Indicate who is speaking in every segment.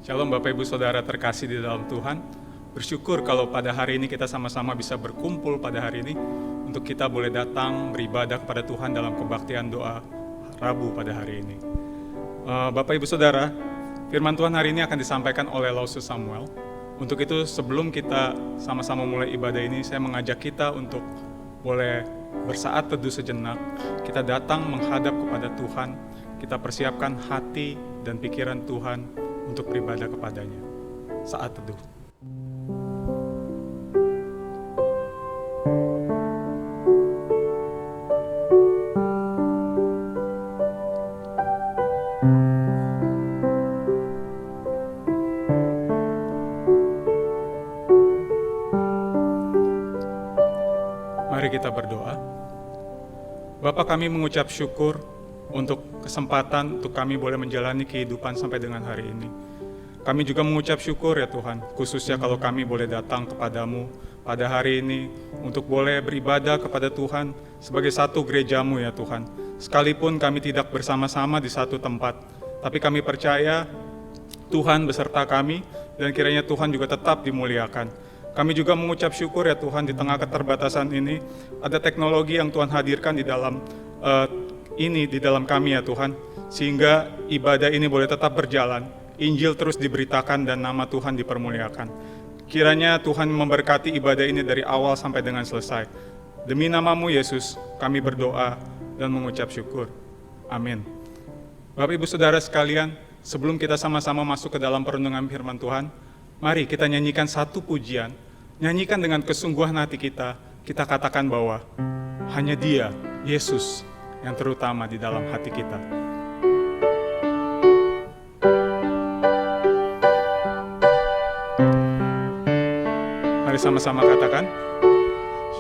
Speaker 1: Shalom Bapak Ibu Saudara terkasih di dalam Tuhan. Bersyukur kalau pada hari ini kita sama-sama bisa berkumpul pada hari ini untuk kita boleh datang beribadah kepada Tuhan dalam kebaktian doa Rabu pada hari ini. Bapak Ibu Saudara, firman Tuhan hari ini akan disampaikan oleh Lausus Samuel. Untuk itu sebelum kita sama-sama mulai ibadah ini, saya mengajak kita untuk boleh bersaat teduh sejenak. Kita datang menghadap kepada Tuhan, kita persiapkan hati dan pikiran Tuhan untuk beribadah kepadanya. Saat teduh. Mari kita berdoa. Bapa, kami mengucap syukur untuk kesempatan untuk kami boleh menjalani kehidupan sampai dengan hari ini. Kami juga mengucap syukur ya Tuhan, khususnya kalau kami boleh datang kepadamu pada hari ini untuk boleh beribadah kepada Tuhan sebagai satu gerejamu ya Tuhan. Sekalipun kami tidak bersama-sama di satu tempat, tapi kami percaya Tuhan beserta kami dan kiranya Tuhan juga tetap dimuliakan. Kami juga mengucap syukur ya Tuhan, di tengah keterbatasan ini ada teknologi yang Tuhan hadirkan di dalam kami ya Tuhan, sehingga ibadah ini boleh tetap berjalan, Injil terus diberitakan dan nama Tuhan dipermuliakan. Kiranya Tuhan memberkati ibadah ini dari awal sampai dengan selesai. Demi nama-Mu Yesus, kami berdoa dan mengucap syukur. Amin. Bapak Ibu Saudara sekalian, sebelum kita sama-sama masuk ke dalam perenungan firman Tuhan, mari kita nyanyikan satu pujian, nyanyikan dengan kesungguhan hati kita katakan bahwa hanya Dia, Yesus, yang terutama di dalam hati kita. Mari sama-sama katakan.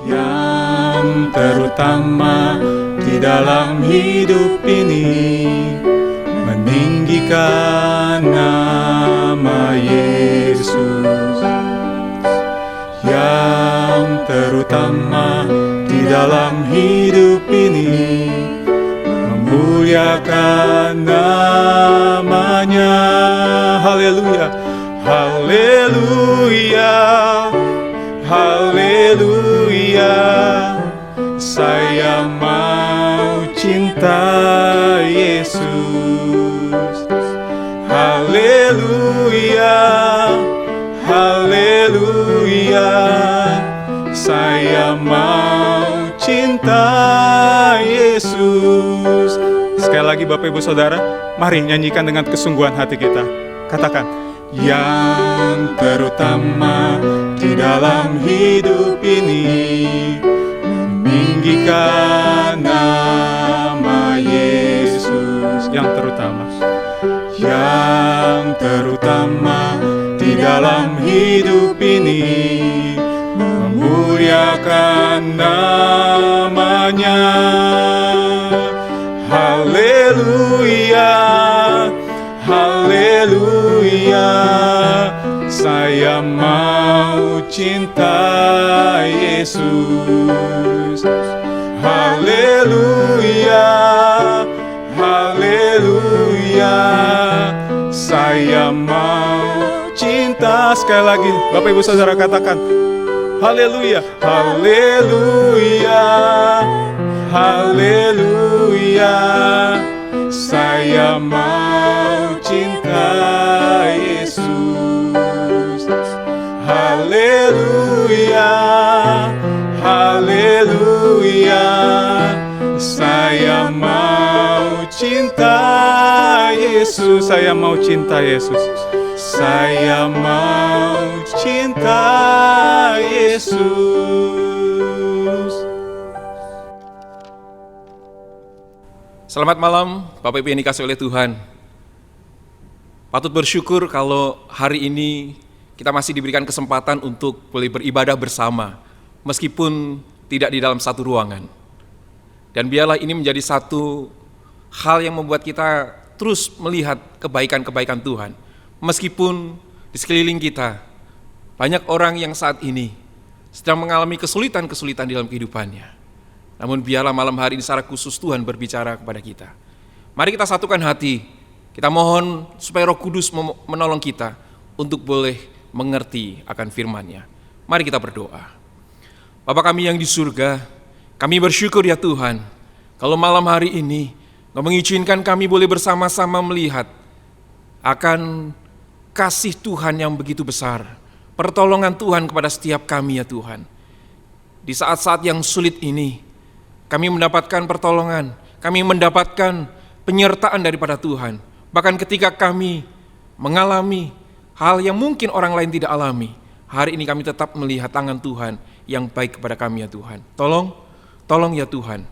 Speaker 1: Yang terutama di dalam hidup ini, meninggikan nama Yesus. Yang terutama di dalam hidup ini, memuliakan namanya. Haleluya, haleluya, haleluya. Saya mau cinta Yesus. Haleluya, haleluya. Saya mau cinta Yesus. Sekali lagi Bapak Ibu Saudara, mari nyanyikan dengan kesungguhan hati kita. Katakan, yang terutama di dalam hidup ini, meninggikan nama Yesus. Yang terutama di dalam hidup ini, memuliakan namanya. Haleluya, haleluya. Saya mau cinta Yesus. Haleluya, haleluya. Saya mau cinta. Sekali lagi Bapak Ibu Saudara katakan, haleluya, haleluya, haleluya. Saya mau cinta Yesus. Haleluya, haleluya. Saya mau cinta Yesus. Saya mau cinta Yesus. Saya mau cinta Yesus.
Speaker 2: Selamat malam Bapak Ibu yang dikasihi oleh Tuhan. Patut bersyukur kalau hari ini kita masih diberikan kesempatan untuk boleh beribadah bersama, meskipun tidak di dalam satu ruangan. Dan biarlah ini menjadi satu hal yang membuat kita terus melihat kebaikan-kebaikan Tuhan. Meskipun di sekeliling kita banyak orang yang saat ini sedang mengalami kesulitan-kesulitan di dalam kehidupannya. Namun biarlah malam hari ini secara khusus Tuhan berbicara kepada kita. Mari kita satukan hati Kita mohon supaya Roh Kudus menolong kita untuk boleh mengerti akan firman-Nya. Mari kita berdoa. Bapa kami yang di surga, kami bersyukur ya Tuhan, kalau malam hari ini Engkau mengizinkan kami boleh bersama-sama melihat akan kasih Tuhan yang begitu besar, pertolongan Tuhan kepada setiap kami ya Tuhan. Di saat-saat yang sulit ini, kami mendapatkan pertolongan, kami mendapatkan penyertaan daripada Tuhan. Bahkan ketika kami mengalami hal yang mungkin orang lain tidak alami, hari ini kami tetap melihat tangan Tuhan yang baik kepada kami ya Tuhan. Tolong ya Tuhan.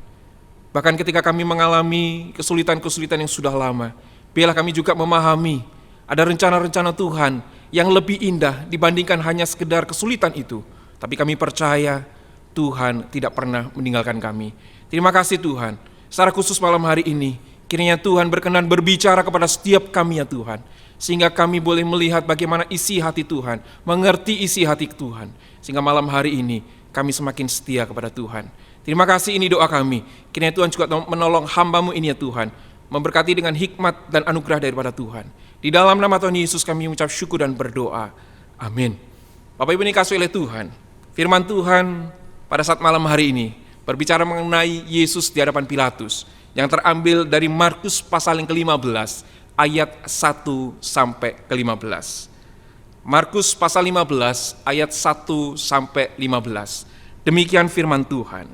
Speaker 2: Bahkan ketika kami mengalami kesulitan-kesulitan yang sudah lama, biarlah kami juga memahami ada rencana-rencana Tuhan yang lebih indah dibandingkan hanya sekedar kesulitan itu. Tapi kami percaya Tuhan tidak pernah meninggalkan kami. Terima kasih Tuhan. Secara khusus malam hari ini, kiranya Tuhan berkenan berbicara kepada setiap kami ya Tuhan. Sehingga kami boleh melihat bagaimana isi hati Tuhan, mengerti isi hati Tuhan. Sehingga malam hari ini kami semakin setia kepada Tuhan. Terima kasih, ini doa kami. Kiranya Tuhan juga menolong hamba-Mu ini ya Tuhan, memberkati dengan hikmat dan anugerah daripada Tuhan. Di dalam nama Tuhan Yesus kami mengucap syukur dan berdoa. Amin. Bapak Ibu dikasihi oleh Tuhan, firman Tuhan pada saat malam hari ini berbicara mengenai Yesus di hadapan Pilatus yang terambil dari Markus pasal yang ke-15 ayat 1 sampai ke-15. Markus pasal 15 ayat 1 sampai 15. Demikian firman Tuhan.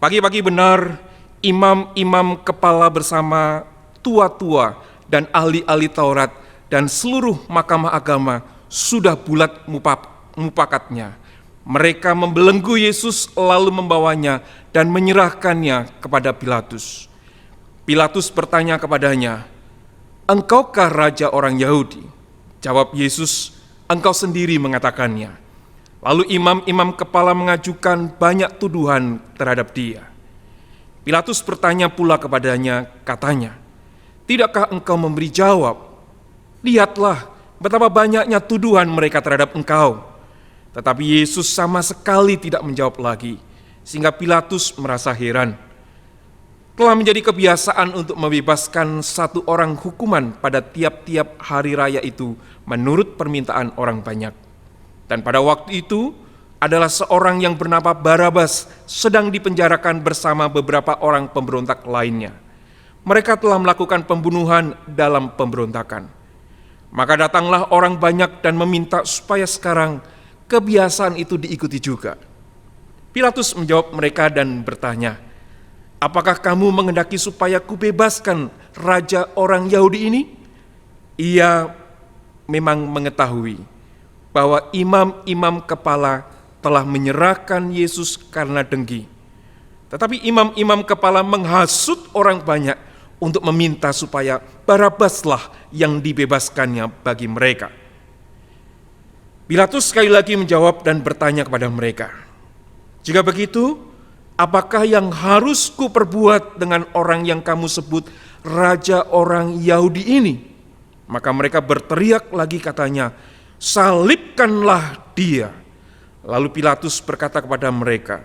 Speaker 2: Pagi-pagi benar imam-imam kepala bersama tua-tua dan ahli-ahli Taurat dan seluruh mahkamah agama sudah bulat mupakatnya. Mereka membelenggu Yesus lalu membawanya dan menyerahkannya kepada Pilatus. Pilatus bertanya kepadanya, "Engkaukah raja orang Yahudi?" Jawab Yesus, "Engkau sendiri mengatakannya." Lalu imam-imam kepala mengajukan banyak tuduhan terhadap dia. Pilatus bertanya pula kepadanya, katanya, "Tidakkah engkau memberi jawab? Lihatlah betapa banyaknya tuduhan mereka terhadap engkau." Tetapi Yesus sama sekali tidak menjawab lagi, sehingga Pilatus merasa heran. Telah menjadi kebiasaan untuk membebaskan satu orang hukuman pada tiap-tiap hari raya itu menurut permintaan orang banyak. Dan pada waktu itu adalah seorang yang bernama Barabas sedang dipenjarakan bersama beberapa orang pemberontak lainnya. Mereka telah melakukan pembunuhan dalam pemberontakan. Maka datanglah orang banyak dan meminta supaya sekarang kebiasaan itu diikuti juga. Pilatus menjawab mereka dan bertanya, "Apakah kamu menghendaki supaya kubebaskan raja orang Yahudi ini?" Ia memang mengetahui bahwa imam-imam kepala telah menyerahkan Yesus karena dengki. Tetapi imam-imam kepala menghasut orang banyak untuk meminta supaya Barabaslah yang dibebaskannya bagi mereka. Pilatus sekali lagi menjawab dan bertanya kepada mereka, "Jika begitu, apakah yang harus kuperbuat dengan orang yang kamu sebut raja orang Yahudi ini?" Maka mereka berteriak lagi katanya, "Salibkanlah dia." Lalu Pilatus berkata kepada mereka,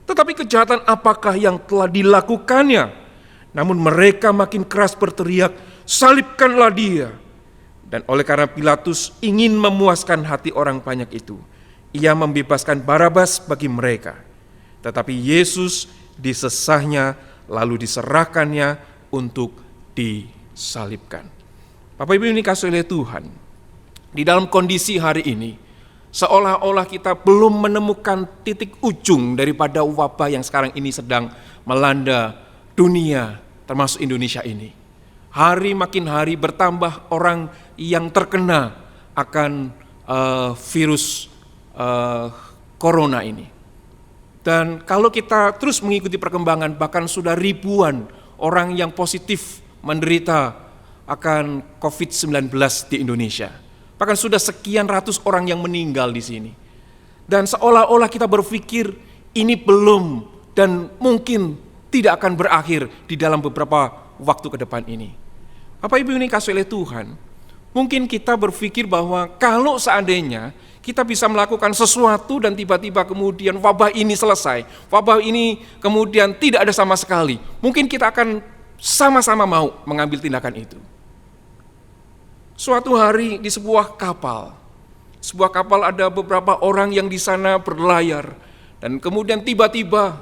Speaker 2: "Tetapi kejahatan apakah yang telah dilakukannya?" Namun mereka makin keras berteriak, "Salibkanlah dia." Dan oleh karena Pilatus ingin memuaskan hati orang banyak itu, ia membebaskan Barabas bagi mereka. Tetapi Yesus disesahnya lalu diserahkannya untuk disalibkan. Bapak Ibu yang dikasihi oleh Tuhan, di dalam kondisi hari ini, seolah-olah kita belum menemukan titik ujung daripada wabah yang sekarang ini sedang melanda dunia, termasuk Indonesia ini. Hari makin hari bertambah orang yang terkena akan virus corona ini. Dan kalau kita terus mengikuti perkembangan, bahkan sudah ribuan orang yang positif menderita akan COVID-19 di Indonesia. Bahkan sudah sekian ratus orang yang meninggal di sini. Dan seolah-olah kita berpikir ini belum dan mungkin tidak akan berakhir di dalam beberapa waktu ke depan ini. Bapak Ibu ini kasih oleh Tuhan, mungkin kita berpikir bahwa kalau seandainya kita bisa melakukan sesuatu dan tiba-tiba kemudian wabah ini selesai, wabah ini kemudian tidak ada sama sekali, mungkin kita akan sama-sama mau mengambil tindakan itu. Suatu hari di sebuah kapal ada beberapa orang yang di sana berlayar, dan kemudian tiba-tiba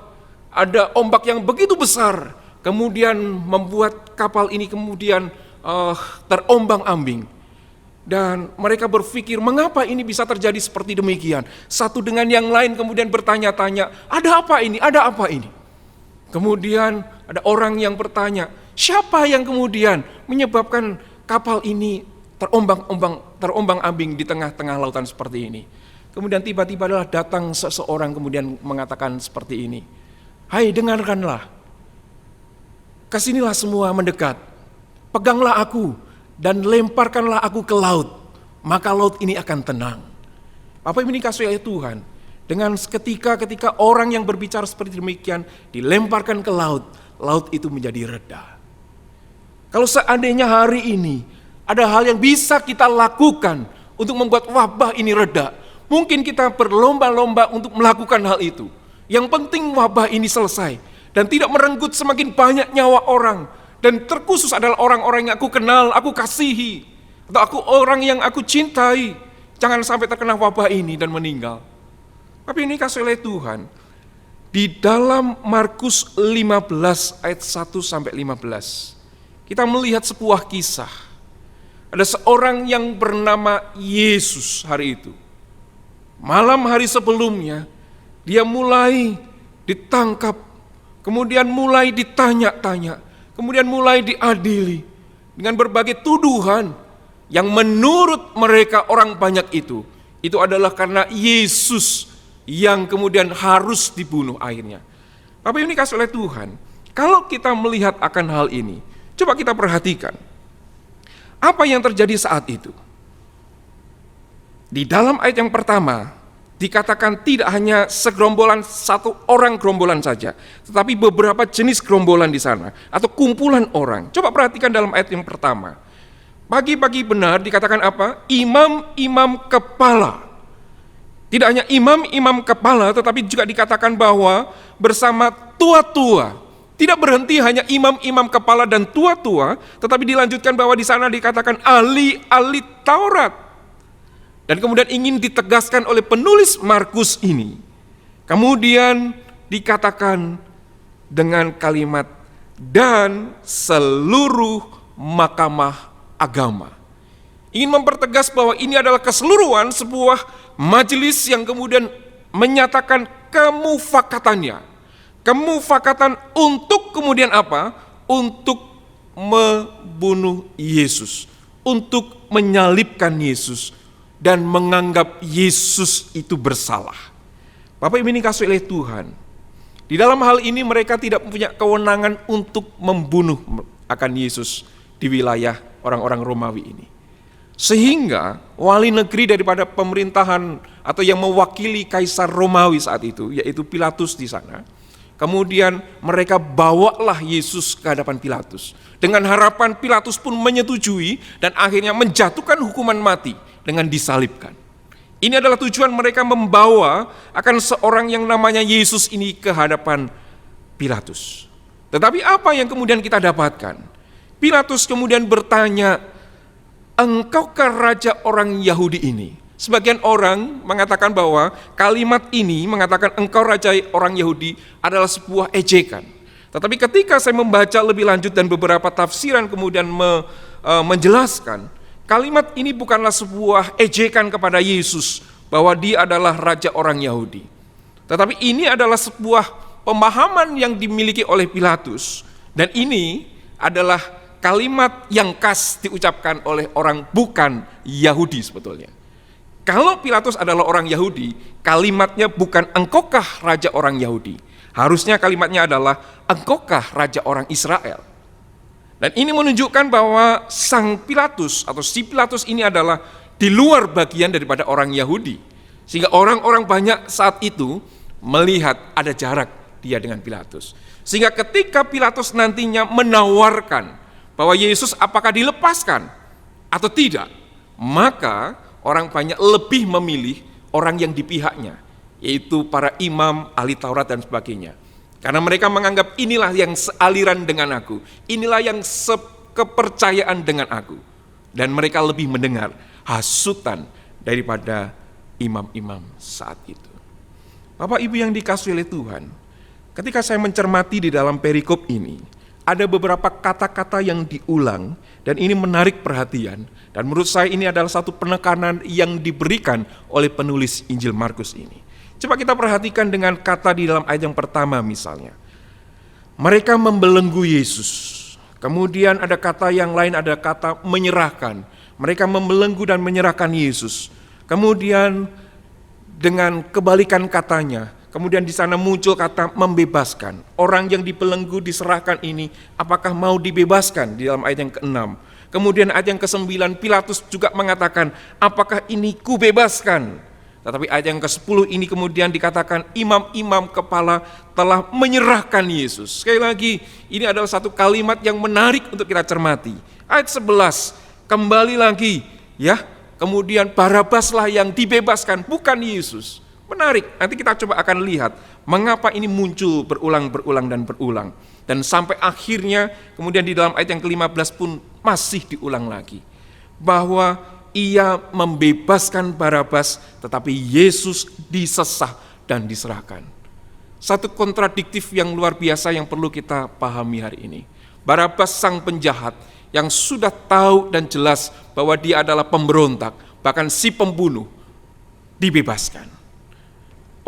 Speaker 2: ada ombak yang begitu besar, kemudian membuat kapal ini kemudian terombang-ambing. Dan mereka berpikir, mengapa ini bisa terjadi seperti demikian? Satu dengan yang lain kemudian bertanya-tanya, ada apa ini? Ada apa ini? Kemudian ada orang yang bertanya, siapa yang kemudian menyebabkan kapal ini terombang-ambing di tengah-tengah lautan seperti ini? Kemudian tiba-tiba adalah datang seseorang kemudian mengatakan seperti ini, hai, dengarkanlah, kesinilah semua mendekat, peganglah aku dan lemparkanlah aku ke laut, maka laut ini akan tenang. Bapak Ibu dikasihi oleh Tuhan, dengan ketika orang yang berbicara seperti demikian dilemparkan ke laut, laut itu menjadi reda. Kalau seandainya hari ini ada hal yang bisa kita lakukan untuk membuat wabah ini reda, mungkin kita berlomba-lomba untuk melakukan hal itu. Yang penting wabah ini selesai dan tidak merenggut semakin banyak nyawa orang. Dan terkhusus adalah orang-orang yang aku kenal, aku kasihi, atau orang yang aku cintai. Jangan sampai terkena wabah ini dan meninggal. Tapi ini kasih oleh Tuhan. Di dalam Markus 15 ayat 1 sampai 15, kita melihat sebuah kisah. Ada seorang yang bernama Yesus hari itu. Malam hari sebelumnya, dia mulai ditangkap, kemudian mulai ditanya-tanya, kemudian mulai diadili dengan berbagai tuduhan yang menurut mereka orang banyak itu adalah karena Yesus yang kemudian harus dibunuh akhirnya. Bapak ini kasih oleh Tuhan, kalau kita melihat akan hal ini, coba kita perhatikan. Apa yang terjadi saat itu? Di dalam ayat yang pertama, dikatakan tidak hanya segerombolan, satu orang gerombolan saja, tetapi beberapa jenis gerombolan di sana, atau kumpulan orang. Coba perhatikan dalam ayat yang pertama. Pagi-pagi benar dikatakan apa? Imam-imam kepala. Tidak hanya imam-imam kepala, tetapi juga dikatakan bahwa bersama tua-tua. Tidak berhenti hanya imam-imam kepala dan tua-tua, tetapi dilanjutkan bahwa di sana dikatakan ahli-ahli Taurat. Dan kemudian ingin ditegaskan oleh penulis Markus ini. Kemudian dikatakan dengan kalimat dan seluruh mahkamah agama. Ingin mempertegas bahwa ini adalah keseluruhan sebuah majelis yang kemudian menyatakan kemufakatannya. Kemufakatan untuk kemudian apa? Untuk membunuh Yesus, untuk menyalibkan Yesus dan menganggap Yesus itu bersalah. Bapak Ibu ini kasih oleh Tuhan. Di dalam hal ini mereka tidak punya kewenangan untuk membunuh akan Yesus di wilayah orang-orang Romawi ini. Sehingga wali negeri daripada pemerintahan atau yang mewakili Kaisar Romawi saat itu, yaitu Pilatus di sana, kemudian mereka bawalah Yesus ke hadapan Pilatus. Dengan harapan Pilatus pun menyetujui dan akhirnya menjatuhkan hukuman mati dengan disalibkan. Ini adalah tujuan mereka membawa akan seorang yang namanya Yesus ini ke hadapan Pilatus. Tetapi apa yang kemudian kita dapatkan? Pilatus kemudian bertanya, engkaukah raja orang Yahudi ini? Sebagian orang mengatakan bahwa kalimat ini mengatakan engkau raja orang Yahudi adalah sebuah ejekan. Tetapi ketika saya membaca lebih lanjut dan beberapa tafsiran kemudian menjelaskan, kalimat ini bukanlah sebuah ejekan kepada Yesus bahwa dia adalah raja orang Yahudi. Tetapi ini adalah sebuah pemahaman yang dimiliki oleh Pilatus, dan ini adalah kalimat yang khas diucapkan oleh orang bukan Yahudi sebetulnya. Kalau Pilatus adalah orang Yahudi, kalimatnya bukan engkaukah raja orang Yahudi. Harusnya kalimatnya adalah engkaukah raja orang Israel. Dan ini menunjukkan bahwa sang Pilatus atau si Pilatus ini adalah di luar bagian daripada orang Yahudi. Sehingga orang-orang banyak saat itu melihat ada jarak dia dengan Pilatus. Sehingga ketika Pilatus nantinya menawarkan bahwa Yesus apakah dilepaskan atau tidak, maka orang banyak lebih memilih orang yang di pihaknya, yaitu para imam, ahli Taurat dan sebagainya. Karena mereka menganggap inilah yang sealiran dengan aku, inilah yang sekepercayaan dengan aku. Dan mereka lebih mendengar hasutan daripada imam-imam saat itu. Bapak Ibu yang dikasihi oleh Tuhan, ketika saya mencermati di dalam perikop ini, ada beberapa kata-kata yang diulang dan ini menarik perhatian. Dan menurut saya ini adalah satu penekanan yang diberikan oleh penulis Injil Markus ini. Coba kita perhatikan dengan kata di dalam ayat yang pertama misalnya. Mereka membelenggu Yesus. Kemudian ada kata yang lain, ada kata menyerahkan. Mereka membelenggu dan menyerahkan Yesus. Kemudian dengan kebalikan katanya, kemudian di sana muncul kata membebaskan. Orang yang dibelenggu diserahkan ini, apakah mau dibebaskan di dalam ayat yang ke-6. Kemudian ayat yang ke-9, Pilatus juga mengatakan, apakah ini kubebaskan? Tetapi ayat yang ke-10 ini kemudian dikatakan imam-imam kepala telah menyerahkan Yesus. Sekali lagi, ini adalah satu kalimat yang menarik untuk kita cermati. Ayat 11, kembali lagi ya, kemudian Barabaslah yang dibebaskan, bukan Yesus. Menarik, nanti kita coba akan lihat mengapa ini muncul berulang dan berulang. Dan sampai akhirnya kemudian di dalam ayat yang ke-15 pun masih diulang lagi. Bahwa ia membebaskan Barabas tetapi Yesus disesah dan diserahkan. Satu kontradiktif yang luar biasa yang perlu kita pahami hari ini. Barabas sang penjahat yang sudah tahu dan jelas bahwa dia adalah pemberontak, bahkan si pembunuh, dibebaskan.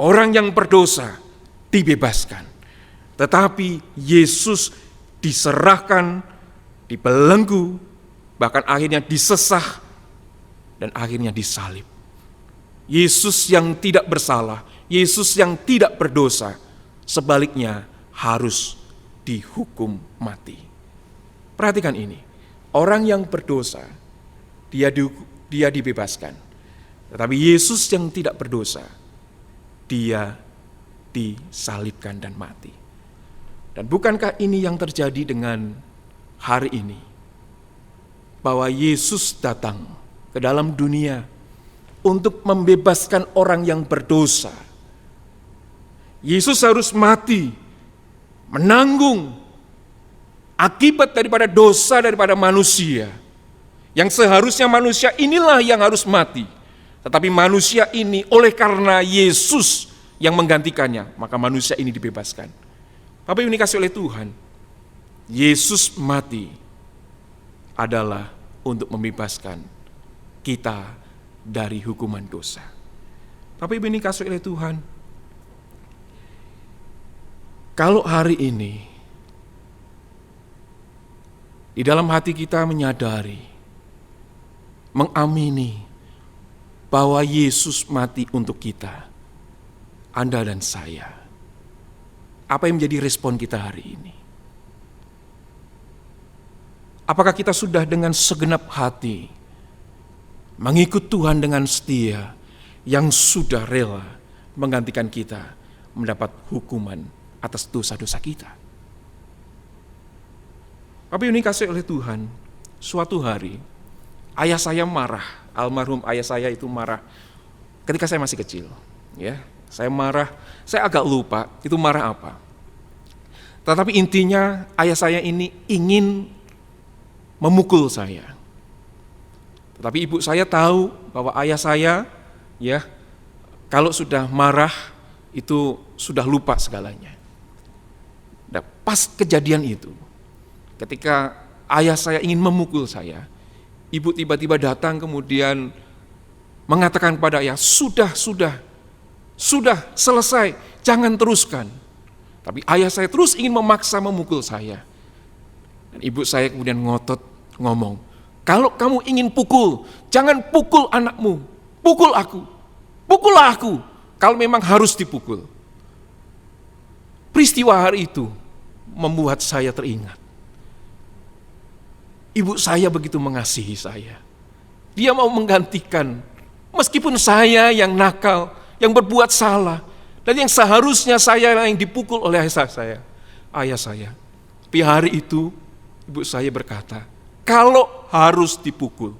Speaker 2: Orang yang berdosa dibebaskan. Tetapi Yesus diserahkan, dibelenggu, bahkan akhirnya disesah, dan akhirnya disalib. Yesus yang tidak bersalah, Yesus yang tidak berdosa, sebaliknya harus dihukum mati. Perhatikan ini, orang yang berdosa, dia dibebaskan. Tetapi Yesus yang tidak berdosa, dia disalibkan dan mati. Dan bukankah ini yang terjadi dengan hari ini? Bahwa Yesus datang ke dalam dunia untuk membebaskan orang yang berdosa. Yesus harus mati, menanggung akibat daripada dosa daripada manusia. Yang seharusnya manusia inilah yang harus mati. Tetapi manusia ini oleh karena Yesus yang menggantikannya, maka manusia ini dibebaskan. Bapak Ibu dikasihi oleh Tuhan, Yesus mati adalah untuk membebaskan kita dari hukuman dosa. Bapak Ibu dikasihi oleh Tuhan, kalau hari ini di dalam hati kita menyadari, mengamini bahwa Yesus mati untuk kita, Anda dan saya, apa yang menjadi respon kita hari ini? Apakah kita sudah dengan segenap hati mengikut Tuhan dengan setia yang sudah rela menggantikan kita mendapat hukuman atas dosa-dosa kita? Bapak Ibu dikasihi oleh Tuhan, suatu hari ayah saya marah. Almarhum ayah saya itu marah ketika saya masih kecil. Ya, saya marah, saya agak lupa itu marah apa. Tetapi intinya ayah saya ini ingin memukul saya. Tetapi ibu saya tahu bahwa ayah saya ya kalau sudah marah itu sudah lupa segalanya. Dan pas kejadian itu, ketika ayah saya ingin memukul saya, ibu tiba-tiba datang kemudian mengatakan kepada ayah, sudah selesai, jangan teruskan. Tapi ayah saya terus ingin memaksa memukul saya. Dan ibu saya kemudian ngotot ngomong, kalau kamu ingin pukul, jangan pukul anakmu, pukul aku, pukullah aku, kalau memang harus dipukul. Peristiwa hari itu membuat saya teringat. Ibu saya begitu mengasihi saya. Dia mau menggantikan, meskipun saya yang nakal, yang berbuat salah, dan yang seharusnya saya yang dipukul oleh ayah saya. Tapi hari itu, ibu saya berkata, kalau harus dipukul,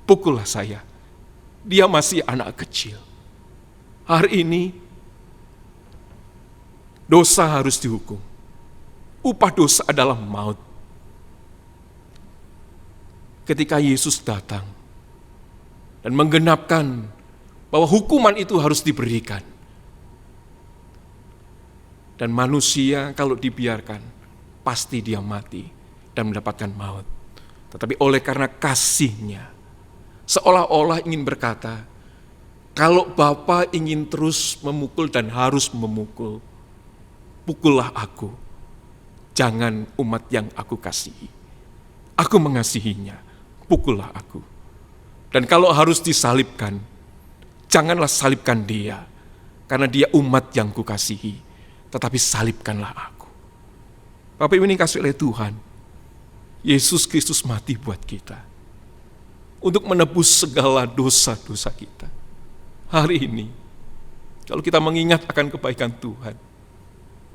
Speaker 2: pukullah saya. Dia masih anak kecil. Hari ini, dosa harus dihukum. Upah dosa adalah maut. ketika Yesus datang dan menggenapkan bahwa hukuman itu harus diberikan. Dan manusia kalau dibiarkan, pasti dia mati dan mendapatkan maut. Tetapi oleh karena kasih-Nya, seolah-olah ingin berkata, kalau Bapa ingin terus memukul dan harus memukul, pukullah aku, jangan umat yang aku kasihi. Aku mengasihinya, pukullah aku. Dan kalau harus disalibkan, janganlah salibkan dia, karena dia umat yang kukasihi, tetapi salibkanlah aku. Bapak Ibu ini kasih oleh Tuhan, Yesus Kristus mati buat kita, untuk menebus segala dosa-dosa kita. Hari ini, kalau kita mengingat akan kebaikan Tuhan,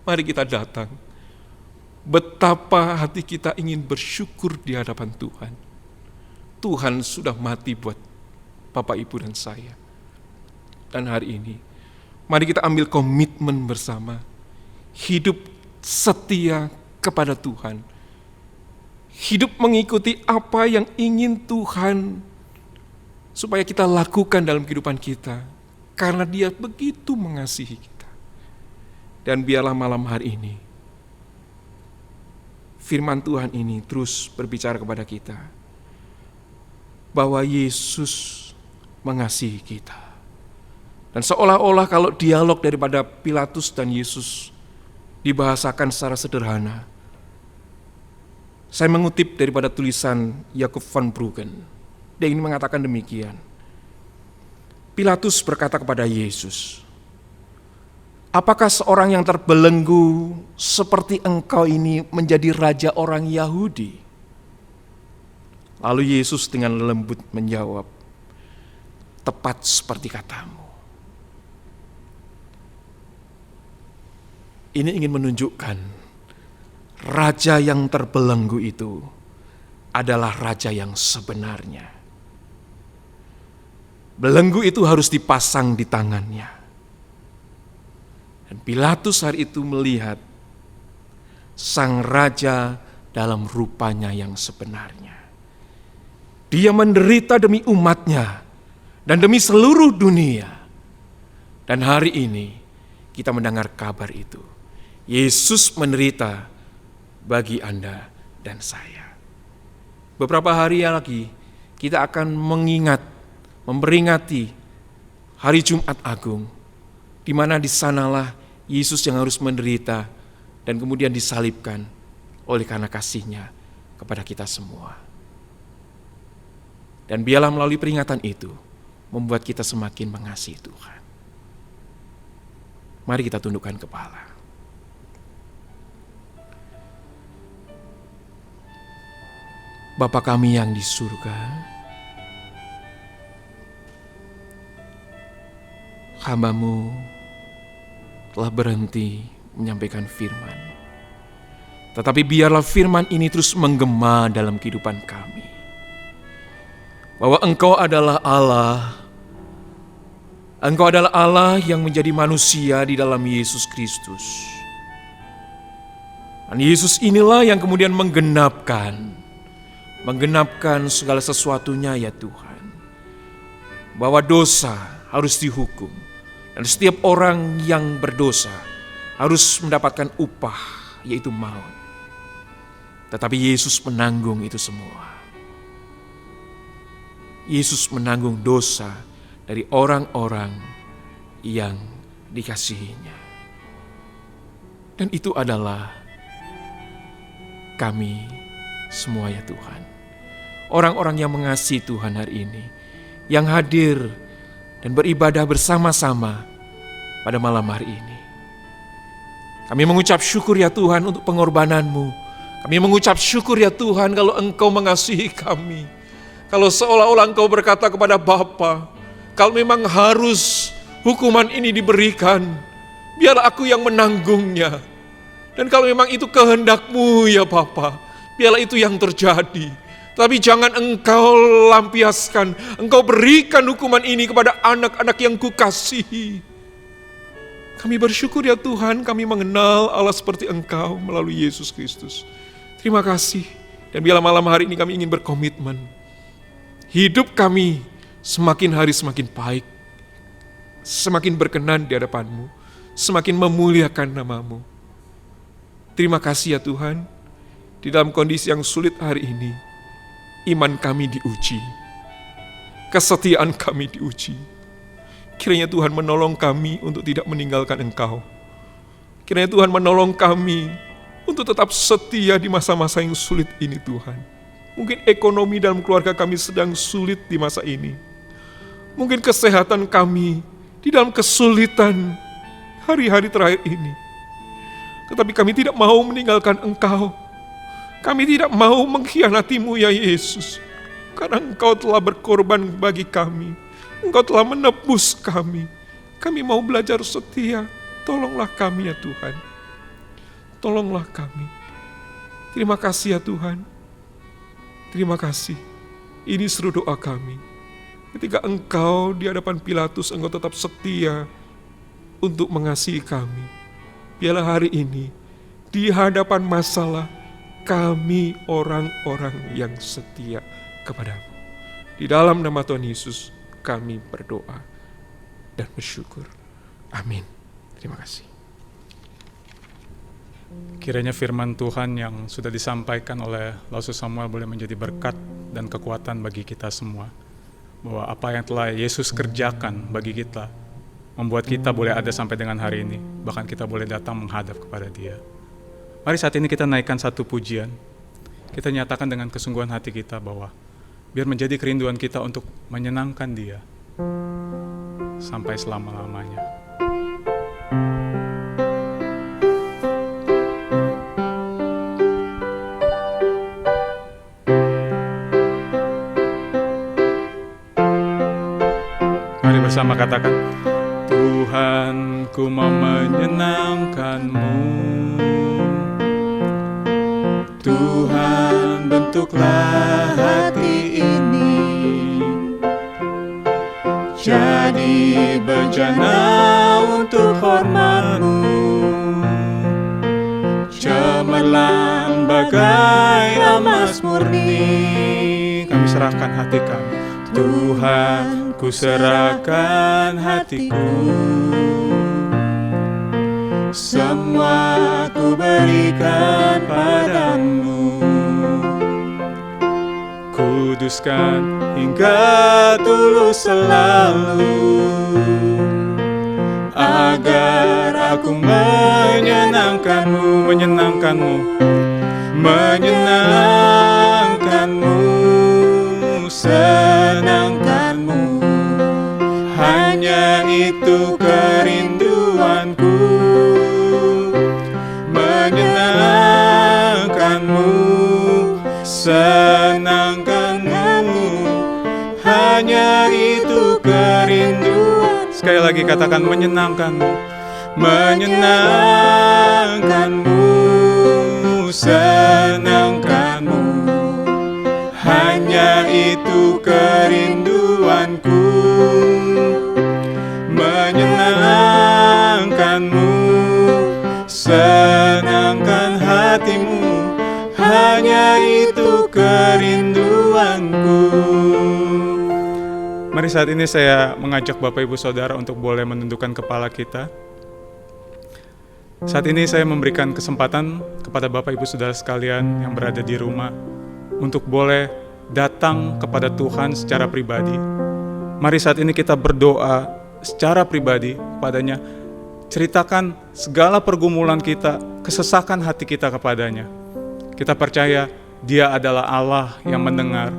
Speaker 2: mari kita datang. Betapa hati kita ingin bersyukur di hadapan Tuhan. Tuhan sudah mati buat Bapak, Ibu, dan saya. Dan hari ini, mari kita ambil komitmen bersama. Hidup setia kepada Tuhan. Hidup mengikuti apa yang ingin Tuhan supaya kita lakukan dalam kehidupan kita. Karena Dia begitu mengasihi kita. Dan biarlah malam hari ini, firman Tuhan ini terus berbicara kepada kita. Bahwa Yesus mengasihi kita. Dan seolah-olah kalau dialog daripada Pilatus dan Yesus dibahasakan secara sederhana. Saya mengutip daripada tulisan Jacob van Bruggen. Dia ingin mengatakan demikian. Pilatus berkata kepada Yesus, apakah seorang yang terbelenggu seperti engkau ini menjadi raja orang Yahudi? Lalu Yesus dengan lembut menjawab, tepat seperti katamu. Ini ingin menunjukkan raja yang terbelenggu itu adalah raja yang sebenarnya. Belenggu itu harus dipasang di tangannya. Dan Pilatus hari itu melihat sang raja dalam rupanya yang sebenarnya. Dia menderita demi umatnya dan demi seluruh dunia. Dan hari ini kita mendengar kabar itu. Yesus menderita bagi Anda dan saya. Beberapa hari lagi kita akan memperingati hari Jumat Agung, di mana di sanalah Yesus yang harus menderita dan kemudian disalibkan oleh karena kasih-Nya kepada kita semua. Dan biarlah melalui peringatan itu membuat kita semakin mengasihi Tuhan. Mari kita tundukkan kepala. Bapa kami yang di surga, hamba-Mu telah berhenti menyampaikan firman. Tetapi biarlah firman ini terus menggema dalam kehidupan kami. Bahwa Engkau adalah Allah. Engkau adalah Allah yang menjadi manusia di dalam Yesus Kristus. Dan Yesus inilah yang kemudian menggenapkan segala sesuatunya ya Tuhan. Bahwa dosa harus dihukum. Dan setiap orang yang berdosa harus mendapatkan upah, yaitu maut. Tetapi Yesus menanggung itu semua. Yesus menanggung dosa dari orang-orang yang dikasihinya. Dan itu adalah kami semua ya Tuhan. Orang-orang yang mengasihi Tuhan hari ini, yang hadir dan beribadah bersama-sama pada malam hari ini. Kami mengucap syukur ya Tuhan untuk pengorbanan-Mu. Kami mengucap syukur ya Tuhan kalau Engkau mengasihi kami. Kalau seolah-olah Engkau berkata kepada Bapa, kalau memang harus hukuman ini diberikan, biarlah aku yang menanggungnya. Dan kalau memang itu kehendak-Mu ya Bapa, biarlah itu yang terjadi. Tapi jangan Engkau lampiaskan, Engkau berikan hukuman ini kepada anak-anak yang Kukasihi. Kami bersyukur ya Tuhan, kami mengenal Allah seperti Engkau melalui Yesus Kristus. Terima kasih. Dan biarlah malam hari ini kami ingin berkomitmen hidup kami semakin hari semakin baik, semakin berkenan di hadapan-Mu, semakin memuliakan nama-Mu. Terima kasih ya Tuhan, di dalam kondisi yang sulit hari ini, iman kami diuji, kesetiaan kami diuji. Kiranya Tuhan menolong kami untuk tidak meninggalkan Engkau. Kiranya Tuhan menolong kami untuk tetap setia di masa-masa yang sulit ini Tuhan. Mungkin ekonomi dalam keluarga kami sedang sulit di masa ini. Mungkin kesehatan kami di dalam kesulitan hari-hari terakhir ini. Tetapi kami tidak mau meninggalkan Engkau. Kami tidak mau mengkhianati-Mu ya Yesus. Karena Engkau telah berkorban bagi kami. Engkau telah menebus kami. Kami mau belajar setia. Tolonglah kami ya Tuhan. Tolonglah kami. Terima kasih ya Tuhan. Terima kasih. Ini seru doa kami. Ketika Engkau di hadapan Pilatus, Engkau tetap setia untuk mengasihi kami. Biarlah hari ini di hadapan masalah kami orang-orang yang setia kepadamu. Di dalam nama Tuhan Yesus kami berdoa dan bersyukur. Amin. Terima kasih.
Speaker 1: Kiranya firman Tuhan yang sudah disampaikan oleh Rasul Samuel boleh menjadi berkat dan kekuatan bagi kita semua. Bahwa apa yang telah Yesus kerjakan bagi kita, membuat kita boleh ada sampai dengan hari ini. Bahkan kita boleh datang menghadap kepada Dia. Mari saat ini kita naikkan satu pujian. Kita nyatakan dengan kesungguhan hati kita bahwa biar menjadi kerinduan kita untuk menyenangkan Dia sampai selama-lamanya. Mari bersama katakan, Tuhan ku mau menyenangkan-Mu. Tuhan bentuklah hati ini jadi bejana untuk hormat-Mu, cemerlang bagai emas murni. Kami serahkan hati kami. Tuhan, ku serahkan hatiku, semua ku berikan padamu. Kuduskan hingga tulus selalu, agar aku menyenangkan-Mu, menyenangkan-Mu, menyenangkan-Mu, senangkan-Mu. Hanya itu kerinduanku, menyenangkan-Mu, senangkan-Mu. Hanya itu kerinduan. Sekali lagi katakan, menyenangkan-Mu, menyenangkan-Mu, senangkan-Mu. Hanya itu kerinduanku, menyenangkan-Mu, senangkan hatimu. Hanya itu kerinduanku. Mari saat ini saya mengajak Bapak Ibu Saudara untuk boleh menundukkan kepala kita. Saat ini saya memberikan kesempatan kepada Bapak Ibu Saudara sekalian yang berada di rumah untuk boleh datang kepada Tuhan secara pribadi. Mari saat ini kita berdoa secara pribadi padanya. Ceritakan segala pergumulan kita, kesesakan hati kita kepadanya. Kita percaya Dia adalah Allah yang mendengar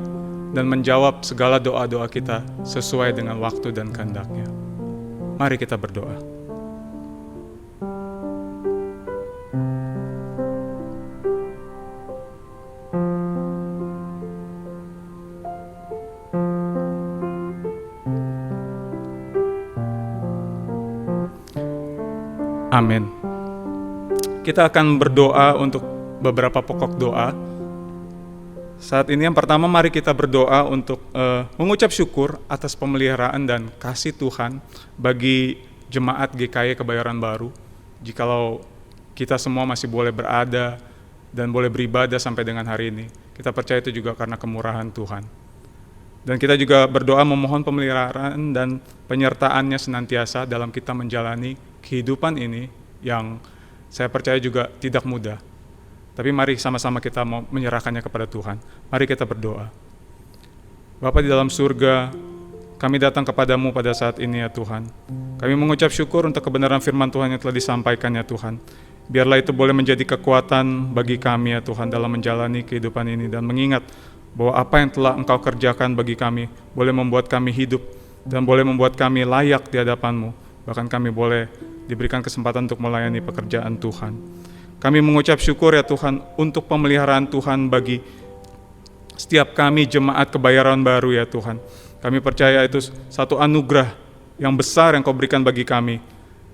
Speaker 1: dan menjawab segala doa-doa kita sesuai dengan waktu dan kehendak-Nya. Mari kita berdoa. Amin. Kita akan berdoa untuk beberapa pokok doa. Saat ini yang pertama mari kita berdoa untuk mengucap syukur atas pemeliharaan dan kasih Tuhan bagi jemaat GKY Kebayoran Baru. Jikalau kita semua masih boleh berada dan boleh beribadah sampai dengan hari ini, kita percaya itu juga karena kemurahan Tuhan. Dan kita juga berdoa memohon pemeliharaan dan penyertaannya senantiasa dalam kita menjalani kehidupan ini yang saya percaya juga tidak mudah. Tapi mari sama-sama kita mau menyerahkannya kepada Tuhan. Mari kita berdoa. Bapa di dalam surga, kami datang kepadamu pada saat ini ya Tuhan. Kami mengucap syukur untuk kebenaran firman Tuhan yang telah disampaikan ya Tuhan. Biarlah itu boleh menjadi kekuatan bagi kami ya Tuhan dalam menjalani kehidupan ini dan mengingat bahwa apa yang telah Engkau kerjakan bagi kami boleh membuat kami hidup dan boleh membuat kami layak di hadapan-Mu. Bahkan kami boleh diberikan kesempatan untuk melayani pekerjaan Tuhan. Kami mengucap syukur ya Tuhan untuk pemeliharaan Tuhan bagi setiap kami jemaat kebayaran baru ya Tuhan. Kami percaya itu satu anugerah yang besar yang Kau berikan bagi kami.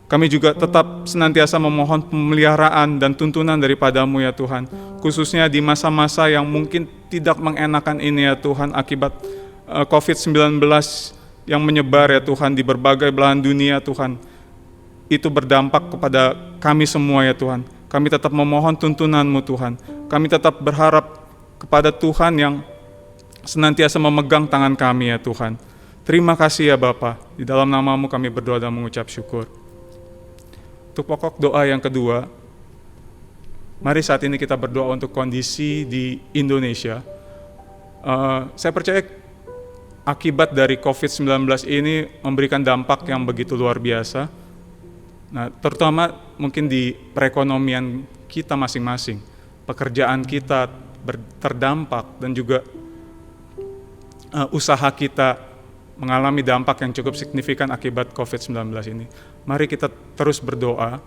Speaker 1: Kami juga tetap senantiasa memohon pemeliharaan dan tuntunan daripada-Mu ya Tuhan. Khususnya di masa-masa yang mungkin tidak mengenakan ini ya Tuhan akibat COVID-19 yang menyebar ya Tuhan di berbagai belahan dunia Tuhan. Itu berdampak kepada kami semua ya Tuhan. Kami tetap memohon tuntunan-Mu Tuhan. Kami tetap berharap kepada Tuhan yang senantiasa memegang tangan kami ya Tuhan. Terima kasih ya Bapa. Di dalam nama-Mu kami berdoa dan mengucap syukur. Untuk pokok doa yang kedua, mari saat ini kita berdoa untuk kondisi di Indonesia. Saya percaya akibat dari COVID-19 ini memberikan dampak yang begitu luar biasa. Nah, terutama mungkin di perekonomian kita masing-masing. Pekerjaan kita terdampak dan juga usaha kita mengalami dampak yang cukup signifikan akibat COVID-19 ini. Mari kita terus berdoa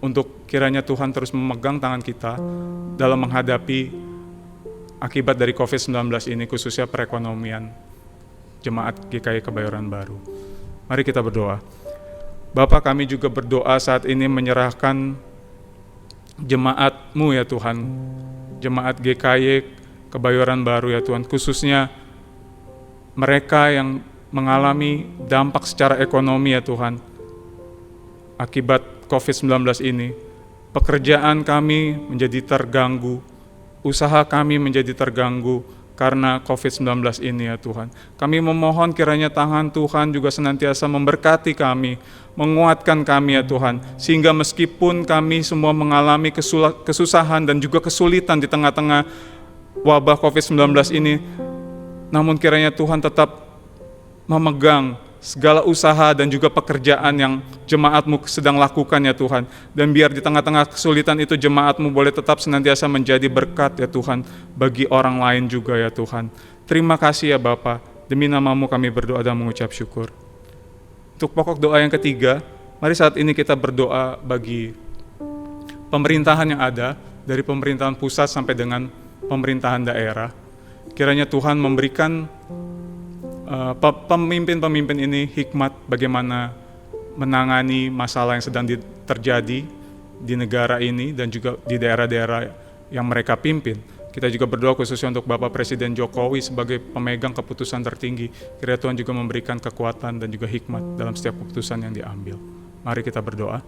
Speaker 1: untuk kiranya Tuhan terus memegang tangan kita dalam menghadapi akibat dari COVID-19 ini, khususnya perekonomian Jemaat GKI Kebayoran Baru. Mari kita berdoa. Bapa, kami juga berdoa saat ini menyerahkan jemaat-Mu ya Tuhan, Jemaat GKI Kebayoran Baru ya Tuhan, khususnya mereka yang mengalami dampak secara ekonomi ya Tuhan akibat COVID-19 ini. Pekerjaan kami menjadi terganggu, usaha kami menjadi terganggu karena COVID-19 ini ya Tuhan. Kami memohon kiranya tangan Tuhan juga senantiasa memberkati kami, menguatkan kami ya Tuhan, sehingga meskipun kami semua mengalami kesusahan dan juga kesulitan di tengah-tengah wabah COVID-19 ini, namun kiranya Tuhan tetap memegang segala usaha dan juga pekerjaan yang jemaat-Mu sedang lakukan ya Tuhan. Dan biar di tengah-tengah kesulitan itu jemaat-Mu boleh tetap senantiasa menjadi berkat ya Tuhan bagi orang lain juga ya Tuhan. Terima kasih ya Bapa. Demi nama-Mu kami berdoa dan mengucap syukur. Untuk pokok doa yang ketiga, mari saat ini kita berdoa bagi pemerintahan yang ada, dari pemerintahan pusat sampai dengan pemerintahan daerah. Kiranya Tuhan memberikan pemimpin-pemimpin ini hikmat bagaimana menangani masalah yang sedang terjadi di negara ini dan juga di daerah-daerah yang mereka pimpin. Kita juga berdoa khususnya untuk Bapak Presiden Jokowi sebagai pemegang keputusan tertinggi. Kiranya Tuhan juga memberikan kekuatan dan juga hikmat dalam setiap keputusan yang diambil. Mari kita berdoa.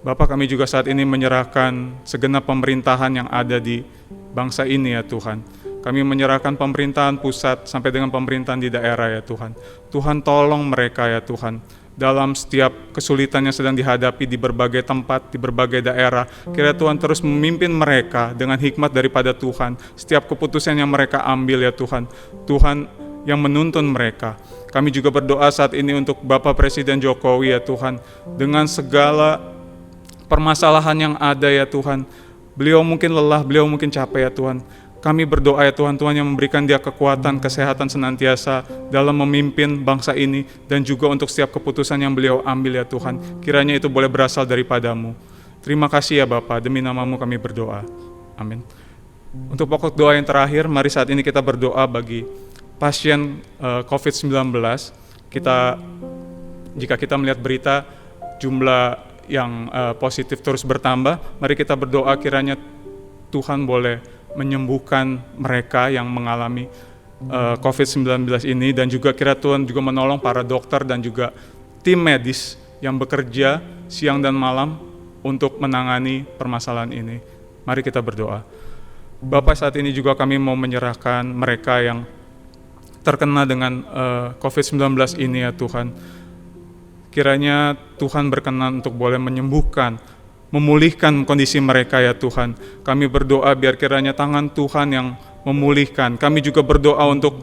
Speaker 1: Bapak, kami juga saat ini menyerahkan segenap pemerintahan yang ada di bangsa ini ya Tuhan. Kami menyerahkan pemerintahan pusat sampai dengan pemerintahan di daerah ya Tuhan. Tuhan tolong mereka ya Tuhan dalam setiap kesulitan yang sedang dihadapi di berbagai tempat, di berbagai daerah. Kiranya Tuhan terus memimpin mereka dengan hikmat daripada Tuhan. Setiap keputusan yang mereka ambil ya Tuhan, Tuhan yang menuntun mereka. Kami juga berdoa saat ini untuk Bapak Presiden Jokowi ya Tuhan, dengan segala permasalahan yang ada ya Tuhan. Beliau mungkin lelah, beliau mungkin capek ya Tuhan. Kami berdoa ya Tuhan, Tuhan yang memberikan dia kekuatan, kesehatan senantiasa dalam memimpin bangsa ini dan juga untuk setiap keputusan yang beliau ambil ya Tuhan. Kiranya itu boleh berasal daripada-Mu. Terima kasih ya Bapa, demi nama-Mu kami berdoa. Amin. Untuk pokok doa yang terakhir, mari saat ini kita berdoa bagi pasien COVID-19. Jika kita melihat berita jumlah yang positif terus bertambah, mari kita berdoa kiranya Tuhan boleh menyembuhkan mereka yang mengalami COVID-19 ini, dan juga kira Tuhan juga menolong para dokter dan juga tim medis yang bekerja siang dan malam untuk menangani permasalahan ini. Mari kita berdoa. Bapak, saat ini juga kami mau menyerahkan mereka yang terkena dengan COVID-19 ini ya Tuhan. Kiranya Tuhan berkenan untuk boleh menyembuhkan, memulihkan kondisi mereka ya Tuhan. Kami berdoa biar kiranya tangan Tuhan yang memulihkan. Kami juga berdoa untuk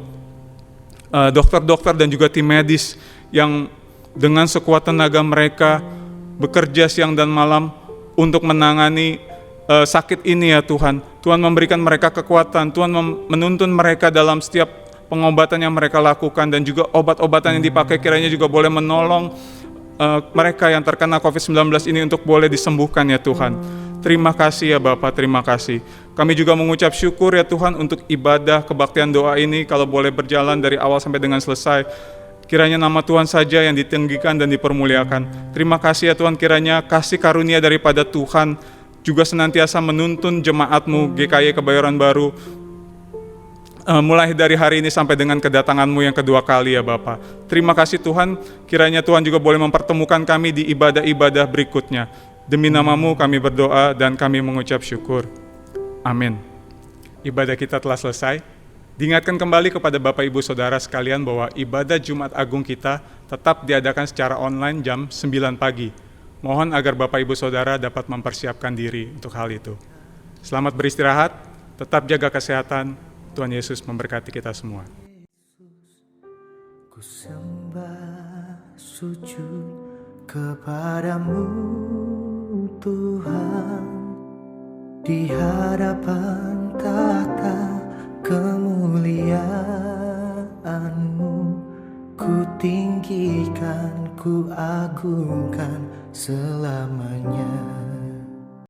Speaker 1: dokter-dokter dan juga tim medis yang dengan sekuat tenaga mereka bekerja siang dan malam untuk menangani sakit ini ya Tuhan. Tuhan memberikan mereka kekuatan, Tuhan menuntun mereka dalam setiap pengobatan yang mereka lakukan, dan juga obat-obatan yang dipakai kiranya juga boleh menolong mereka yang terkena COVID-19 ini untuk boleh disembuhkan ya Tuhan. Terima kasih ya Bapak, terima kasih. Kami juga mengucap syukur ya Tuhan untuk ibadah kebaktian doa ini, kalau boleh berjalan dari awal sampai dengan selesai. Kiranya nama Tuhan saja yang ditinggikan dan dipermuliakan. Terima kasih ya Tuhan, kiranya kasih karunia daripada Tuhan juga senantiasa menuntun jemaat-Mu GKY Kebayoran Baru, mulai dari hari ini sampai dengan kedatangan-Mu yang kedua kali ya Bapa. Terima kasih Tuhan, kiranya Tuhan juga boleh mempertemukan kami di ibadah-ibadah berikutnya. Demi nama-Mu kami berdoa dan kami mengucap syukur. Amin. Ibadah kita telah selesai. Diingatkan kembali kepada Bapak Ibu Saudara sekalian bahwa ibadah Jumat Agung kita tetap diadakan secara online jam 9 pagi. Mohon agar Bapak Ibu Saudara dapat mempersiapkan diri untuk hal itu. Selamat beristirahat, tetap jaga kesehatan. Tuhan Yesus memberkati kita semua.
Speaker 3: Ku sembah sujud kepadamu Tuhan, di hadapan tahta kemuliaan-Mu. Ku tinggikan, ku agungkan selamanya.